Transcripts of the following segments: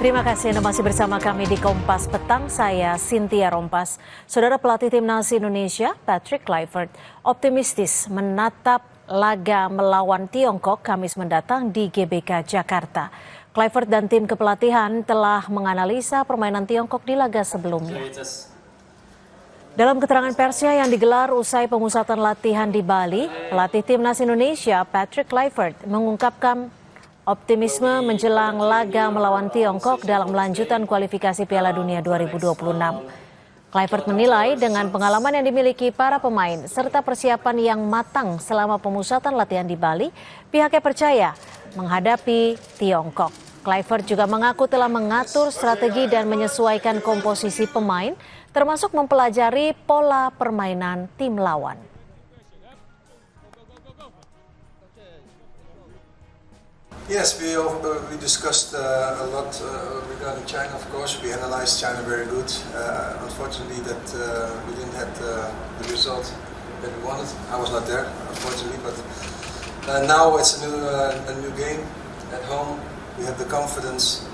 Terima kasih Anda masih bersama kami di Kompas Petang, saya Cynthia Rompas. Saudara pelatih Timnas Indonesia, Patrick Kluivert, optimistis menatap laga melawan Tiongkok Kamis mendatang di GBK Jakarta. Kluivert dan tim kepelatihan telah menganalisa permainan Tiongkok di laga sebelumnya. Dalam keterangan persnya yang digelar usai pemusatan latihan di Bali, pelatih Timnas Indonesia, Patrick Kluivert, mengungkapkan optimisme menjelang laga melawan Tiongkok dalam lanjutan kualifikasi Piala Dunia 2026. Kluivert menilai dengan pengalaman yang dimiliki para pemain serta persiapan yang matang selama pemusatan latihan di Bali, pihaknya percaya menghadapi Tiongkok. Kluivert juga mengaku telah mengatur strategi dan menyesuaikan komposisi pemain, termasuk mempelajari pola permainan tim lawan. Yes, we discussed a lot regarding China. Of course, we analyzed China very good. Unfortunately, that we didn't have the result that we wanted. I was not there, unfortunately, but now it's a new game at home. We have the confidence.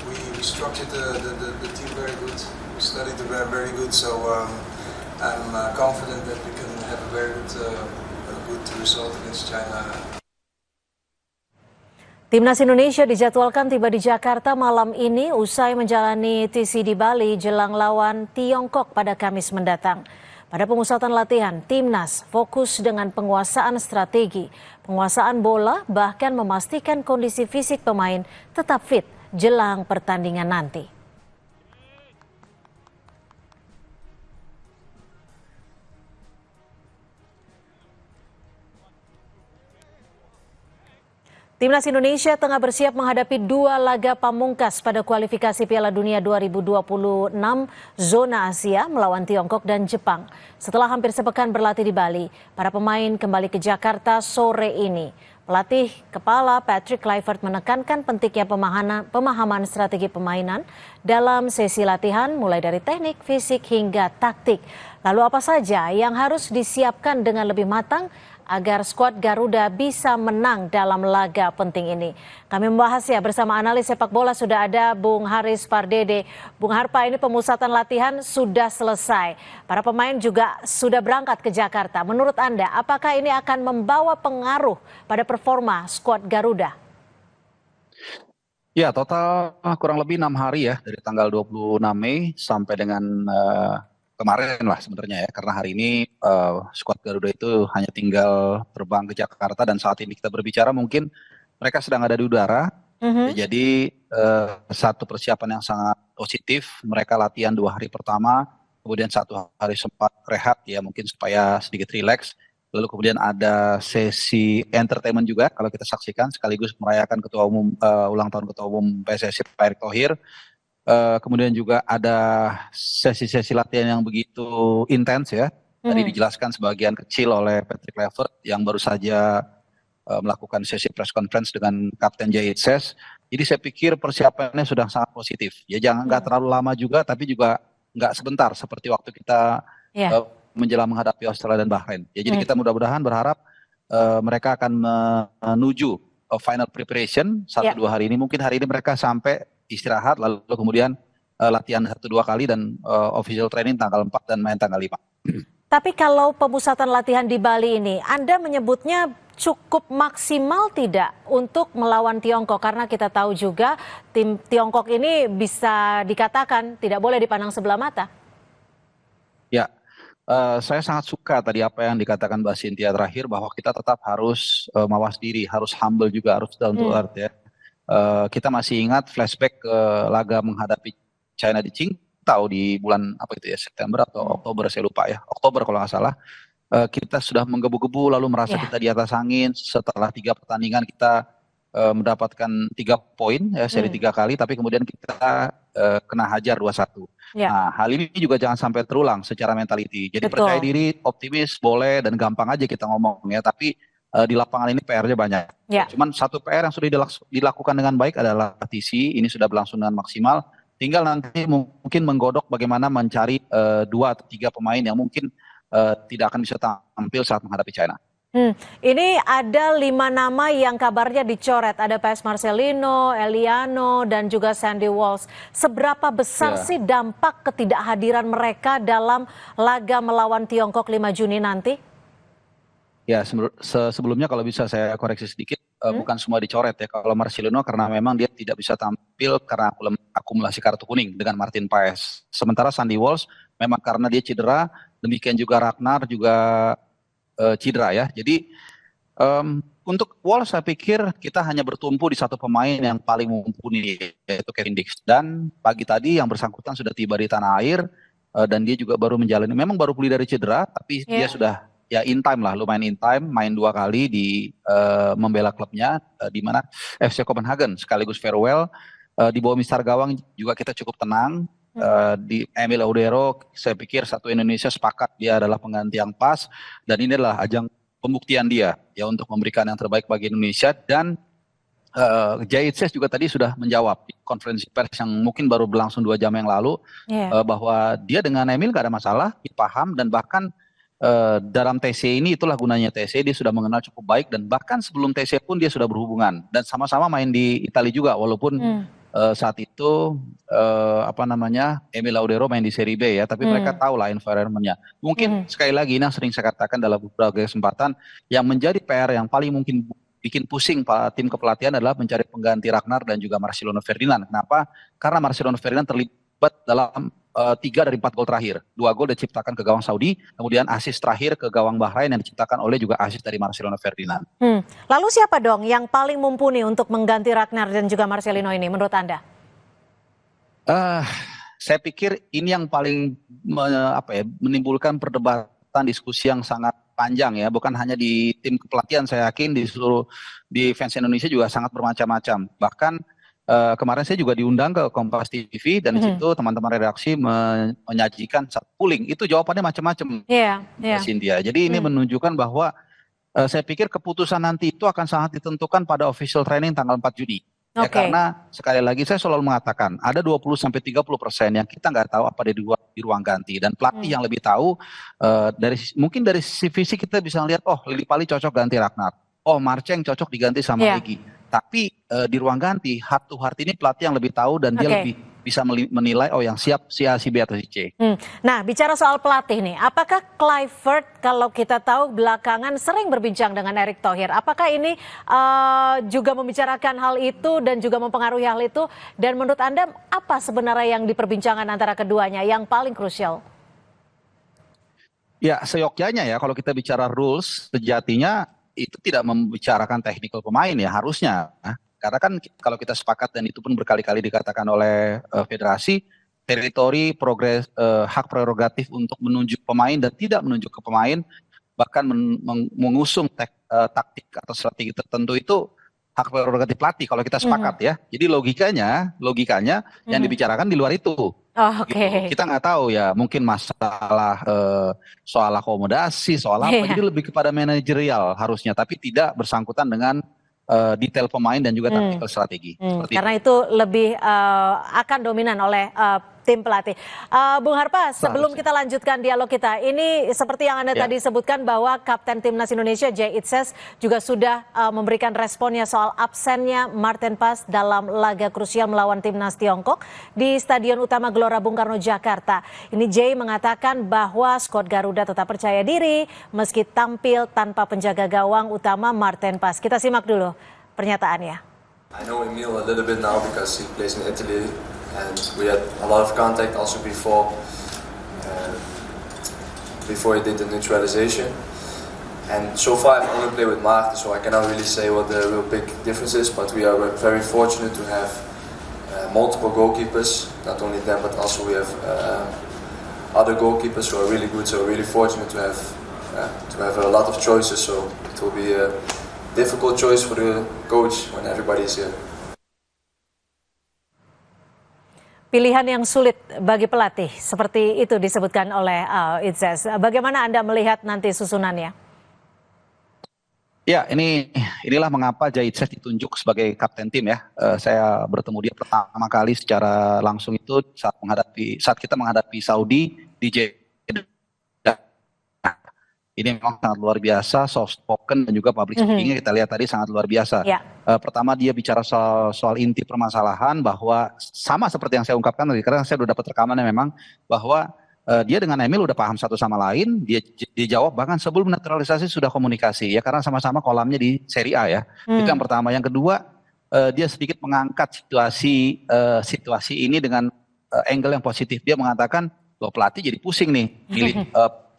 We structured the team very good. We studied it very good. So I'm confident that we can have a very good result against China. Timnas Indonesia dijadwalkan tiba di Jakarta malam ini usai menjalani TC di Bali jelang lawan Tiongkok pada Kamis mendatang. Pada pemusatan latihan, Timnas fokus dengan penguasaan strategi, penguasaan bola, bahkan memastikan kondisi fisik pemain tetap fit jelang pertandingan nanti. Timnas Indonesia tengah bersiap menghadapi dua laga pamungkas pada kualifikasi Piala Dunia 2026 zona Asia melawan Tiongkok dan Jepang. Setelah hampir sepekan berlatih di Bali, para pemain kembali ke Jakarta sore ini. Pelatih kepala Patrick Kluivert menekankan pentingnya pemahaman strategi permainan dalam sesi latihan mulai dari teknik, fisik hingga taktik. Lalu apa saja yang harus disiapkan dengan lebih matang agar skuad Garuda bisa menang dalam laga penting ini. Kami membahasnya bersama analis sepak bola sudah ada Bung Haris Pardede. Bung Harpa, ini pemusatan latihan sudah selesai. Para pemain juga sudah berangkat ke Jakarta. Menurut Anda, apakah ini akan membawa pengaruh pada performa skuad Garuda? Ya, total kurang lebih 6 hari ya, dari tanggal 26 Mei sampai dengan kemarin lah sebenarnya ya, karena hari ini skuad Garuda itu hanya tinggal terbang ke Jakarta dan saat ini kita berbicara mungkin mereka sedang ada di udara. Ya, jadi satu persiapan yang sangat positif. Mereka latihan 2 hari pertama, kemudian 1 hari sempat rehat ya mungkin supaya sedikit rileks. Lalu kemudian ada sesi entertainment juga kalau kita saksikan sekaligus merayakan ulang tahun Ketua Umum PSSI Pak Erick Thohir. Kemudian juga ada sesi-sesi latihan yang begitu intens ya. Tadi dijelaskan sebagian kecil oleh Patrick Kluivert yang baru saja melakukan sesi press conference dengan Kapten Jayitses. Jadi saya pikir persiapannya sudah sangat positif. Ya jangan nggak terlalu lama juga, tapi juga nggak sebentar seperti waktu kita menjelang menghadapi Australia dan Bahrain. Ya jadi kita mudah-mudahan berharap mereka akan menuju final preparation 1-2 hari ini. Mungkin hari ini mereka sampai istirahat, lalu kemudian latihan 1-2 kali dan official training tanggal 4 dan main tanggal 5. Tapi kalau pemusatan latihan di Bali ini, Anda menyebutnya cukup maksimal tidak untuk melawan Tiongkok? Karena kita tahu juga tim Tiongkok ini bisa dikatakan tidak boleh dipandang sebelah mata. Ya, saya sangat suka tadi apa yang dikatakan Mbak Cynthia terakhir, bahwa kita tetap harus mawas diri, harus humble juga, harus down to earth ya. Kita masih ingat flashback ke laga menghadapi China di Qingdao di bulan apa itu ya, September atau Oktober saya lupa ya, Oktober kalau nggak salah. Kita sudah menggebu-gebu lalu merasa kita di atas angin. Setelah 3 pertandingan kita mendapatkan 3 poin ya, seri 3 kali, tapi kemudian kita kena hajar 2-1. Nah, hal ini juga jangan sampai terulang secara mentality. Jadi percaya diri, optimis boleh dan gampang aja kita ngomong ya, tapi di lapangan ini PR-nya banyak. Cuman satu PR yang sudah dilakukan dengan baik adalah TC, ini sudah berlangsung dengan maksimal. Tinggal nanti mungkin menggodok bagaimana mencari 2 atau 3 pemain yang mungkin tidak akan bisa tampil saat menghadapi China. Ini ada 5 nama yang kabarnya dicoret. Ada PS Marcelino, Eliano, dan juga Sandy Walsh. Seberapa besar Ya. sih dampak ketidakhadiran mereka dalam laga melawan Tiongkok 5 Juni nanti? Ya, sebelumnya kalau bisa saya koreksi sedikit, bukan semua dicoret ya. Kalau Marcelino karena memang dia tidak bisa tampil karena akumulasi kartu kuning dengan Martin Paes. Sementara Sandy Walsh memang karena dia cedera, demikian juga Ragnar juga cedera ya. Jadi untuk Walsh saya pikir kita hanya bertumpu di satu pemain yang paling mumpuni, yaitu Kevin Dix. Dan pagi tadi yang bersangkutan sudah tiba di tanah air dan dia juga baru menjalani, memang baru pulih dari cedera, tapi dia sudah ya in time lah, lumayan in time, main 2 kali di membela klubnya di mana FC Copenhagen sekaligus farewell. Di bawah mistar gawang juga kita cukup tenang. Di Emil Laudero saya pikir satu Indonesia sepakat dia adalah pengganti yang pas, dan ini adalah ajang pembuktian dia ya untuk memberikan yang terbaik bagi Indonesia. Dan Jaitzes juga tadi sudah menjawab di konferensi pers yang mungkin baru berlangsung 2 jam yang lalu bahwa dia dengan Emil gak ada masalah, dia paham, dan bahkan dalam TC ini itulah gunanya TC, dia sudah mengenal cukup baik, dan bahkan sebelum TC pun dia sudah berhubungan dan sama-sama main di Italia juga, walaupun saat itu Emil Laudero main di Serie B ya, tapi mereka tahu lah environment-nya. Mungkin sekali lagi ini yang sering saya katakan dalam beberapa kesempatan, yang menjadi PR yang paling mungkin bikin pusing tim kepelatihan adalah mencari pengganti Ragnar dan juga Marcelino Ferdinand. Kenapa? Karena Marcelino Ferdinand terlibat dalam 3 dari 4 gol terakhir. 2 gol diciptakan ke gawang Saudi, kemudian asis terakhir ke gawang Bahrain yang diciptakan oleh juga asis dari Marcelino Ferdinand. Lalu siapa dong yang paling mumpuni untuk mengganti Ragnar dan juga Marcelino ini menurut Anda? Saya pikir ini yang paling menimbulkan perdebatan, diskusi yang sangat panjang ya, bukan hanya di tim kepelatihan, saya yakin di fans Indonesia juga sangat bermacam-macam. Bahkan kemarin saya juga diundang ke Kompas TV dan di situ teman-teman redaksi menyajikan satu polling, itu jawabannya macam-macam. Cynthia. Jadi ini menunjukkan bahwa saya pikir keputusan nanti itu akan sangat ditentukan pada official training tanggal 4 Juni. Ya, karena sekali lagi saya selalu mengatakan ada 20-30% yang kita nggak tahu apa di ruang ganti, dan pelatih yang lebih tahu. Mungkin dari sisi fisik kita bisa lihat, oh Lili Pali cocok ganti Ragnar, oh Marceng cocok diganti sama Egy. Tapi di ruang ganti heart to heart ini pelatih yang lebih tahu, dan dia lebih bisa menilai oh yang siap si A, si B atau si C. Nah, bicara soal pelatih nih, apakah Kluivert kalau kita tahu belakangan sering berbincang dengan Erick Thohir, apakah ini juga membicarakan hal itu dan juga mempengaruhi hal itu? Dan menurut Anda apa sebenarnya yang diperbincangkan antara keduanya yang paling krusial? Ya, seyogyanya ya, kalau kita bicara rules, sejatinya itu tidak membicarakan teknikal pemain ya harusnya. Karena kan kalau kita sepakat, dan itu pun berkali-kali dikatakan oleh federasi, teritori hak prerogatif untuk menunjuk pemain dan tidak menunjuk ke pemain, bahkan mengusung taktik atau strategi tertentu, itu hak prerogatif pelatih kalau kita sepakat ya. Jadi logikanya yang dibicarakan di luar itu. Gitu. Kita nggak tahu ya, mungkin masalah soal akomodasi, soal apa, jadi lebih kepada manajerial harusnya, tapi tidak bersangkutan dengan detail pemain dan juga taktikal strategi. Karena itu lebih akan dominan oleh tim pelatih. Bung Harpa, sebelum kita lanjutkan dialog kita, ini seperti yang Anda tadi sebutkan bahwa Kapten Timnas Indonesia Jaitzes juga sudah memberikan responnya soal absennya Martin Paes dalam laga krusial melawan Timnas Tiongkok di Stadion Utama Gelora Bung Karno, Jakarta. Ini Jay mengatakan bahwa skuad Garuda tetap percaya diri meski tampil tanpa penjaga gawang utama Martin Paes. Kita simak dulu pernyataannya. I know Emil a little bit now because he plays in Italy, and we had a lot of contact also before he did the neutralization. And so far I've only played with Maarten, so I cannot really say what the real big difference is, but we are very fortunate to have multiple goalkeepers, not only them but also we have other goalkeepers who are really good, so we're really fortunate to have a lot of choices, so it will be a difficult choice for the coach when everybody is here. Pilihan yang sulit bagi pelatih, seperti itu disebutkan oleh Jaitzes. Bagaimana Anda melihat nanti susunannya? Ya, inilah mengapa Jaitzes ditunjuk sebagai kapten tim ya. Saya bertemu dia pertama kali secara langsung itu saat kita menghadapi Saudi di Jeddah. ini memang sangat luar biasa, soft spoken dan juga public speaking kita lihat tadi sangat luar biasa. Ya. Pertama dia bicara soal inti permasalahan bahwa sama seperti yang saya ungkapkan tadi, karena saya sudah dapat rekamannya memang bahwa dia dengan Emil udah paham satu sama lain, dia jawab bahkan sebelum naturalisasi sudah komunikasi ya, karena sama-sama kolamnya di Serie A ya. Itu yang pertama. Yang kedua, dia sedikit mengangkat situasi ini dengan angle yang positif. Dia mengatakan bahwa pelatih jadi pusing nih pilih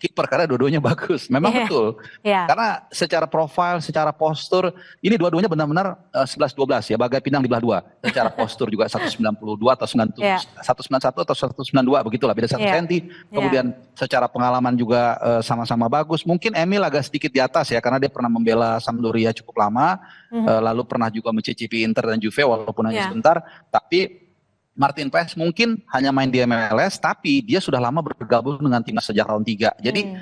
kiper karena dua-duanya bagus. Memang betul. Karena secara profil, secara postur, ini dua-duanya benar-benar 11-12 ya, bagai pinang di belah dua. Secara postur juga 192 atau 191 atau 192 begitulah, beda 1 senti. Kemudian secara pengalaman juga sama-sama bagus. Mungkin Emil agak sedikit di atas ya, karena dia pernah membela Sampdoria cukup lama, lalu pernah juga mencicipi Inter dan Juve walaupun hanya sebentar, tapi Martin Paes mungkin hanya main di MLS, tapi dia sudah lama bergabung dengan timnas sejak tahun 3. Jadi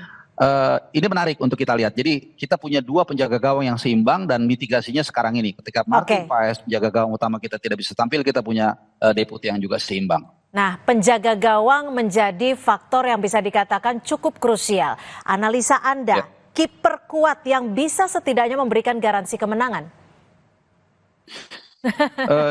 ini menarik untuk kita lihat. Jadi kita punya dua penjaga gawang yang seimbang dan mitigasinya sekarang ini. Ketika Martin Paes penjaga gawang utama kita tidak bisa tampil, kita punya deputi yang juga seimbang. Nah, penjaga gawang menjadi faktor yang bisa dikatakan cukup krusial. Analisa Anda, kiper kuat yang bisa setidaknya memberikan garansi kemenangan?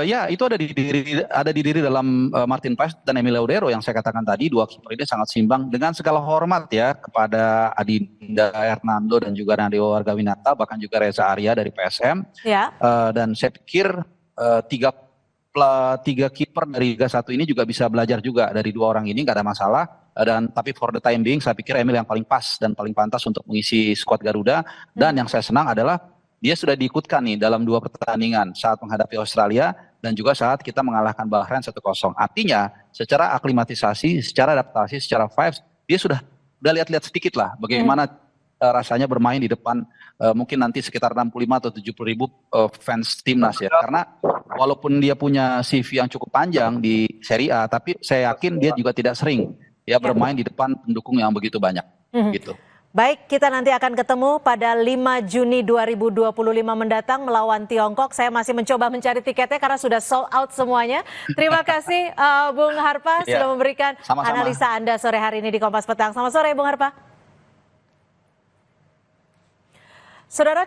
Ya itu ada di diri dalam Martin Paes dan Emil Laudero yang saya katakan tadi. Dua kiper ini sangat seimbang, dengan segala hormat ya kepada Adinda Hernando dan juga Nadeo Argawinata, bahkan juga Reza Arya dari PSM. Dan saya pikir tiga kiper dari Liga 1 ini juga bisa belajar juga dari dua orang ini, nggak ada masalah. Tapi for the time being saya pikir Emil yang paling pas dan paling pantas untuk mengisi skuad Garuda. Dan yang saya senang adalah dia sudah diikutkan nih dalam 2 pertandingan saat menghadapi Australia dan juga saat kita mengalahkan Bahrain 1-0. Artinya secara aklimatisasi, secara adaptasi, secara vibes, dia sudah lihat-lihat sedikit lah bagaimana rasanya bermain di depan mungkin nanti sekitar 65 atau 70 ribu fans timnas ya. Karena walaupun dia punya CV yang cukup panjang di Serie A, tapi saya yakin dia juga tidak sering ya bermain di depan pendukung yang begitu banyak gitu. Baik, kita nanti akan ketemu pada 5 Juni 2025 mendatang melawan Tiongkok. Saya masih mencoba mencari tiketnya karena sudah sold out semuanya. Terima kasih Bung Harpa sudah memberikan analisa Anda sore hari ini di Kompas Petang. Selamat sore Bung Harpa. Saudara,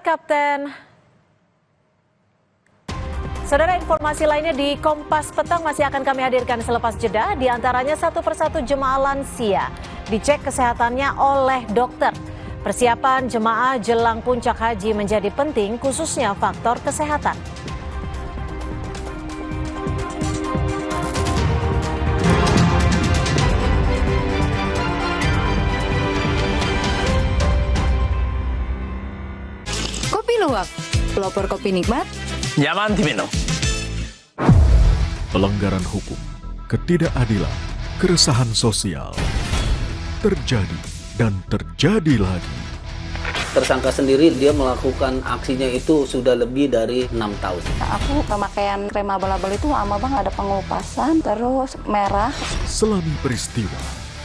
informasi lainnya di Kompas Petang masih akan kami hadirkan selepas jeda. Di antaranya satu persatu jemaah lansia dicek kesehatannya oleh dokter. Persiapan jemaah jelang puncak haji menjadi penting, khususnya faktor kesehatan. Kopi luwak, pelopor kopi nikmat, nyaman diminum. Pelanggaran hukum, ketidakadilan, keresahan sosial terjadi dan terjadi lagi. Tersangka sendiri dia melakukan aksinya itu sudah lebih dari 6 tahun. Aku pemakaian krem abal-abal itu lama banget, ada pengelupasan, terus merah. Selami peristiwa,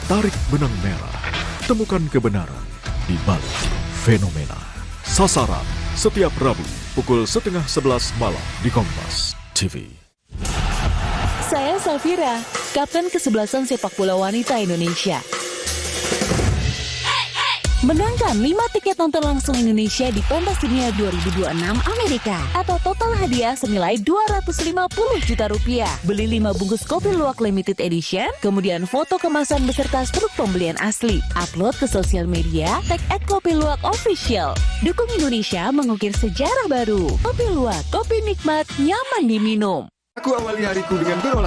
tarik benang merah, temukan kebenaran di balik fenomena. Sasaran setiap Rabu pukul 10:30 malam di Kompas TV. Saya Safira, Kapten Kesebelasan Sepak Bola Wanita Indonesia. Menangkan 5 tiket nonton langsung Indonesia di Pentas Dunia 2026 Amerika atau total hadiah senilai 250 juta rupiah. Beli 5 bungkus kopi luwak limited edition, kemudian foto kemasan beserta struk pembelian asli. Upload ke sosial media, tag @kopiluwakofficial. Dukung Indonesia mengukir sejarah baru. Kopi luwak, kopi nikmat, nyaman diminum. Aku awali hariku dengan berolahraga.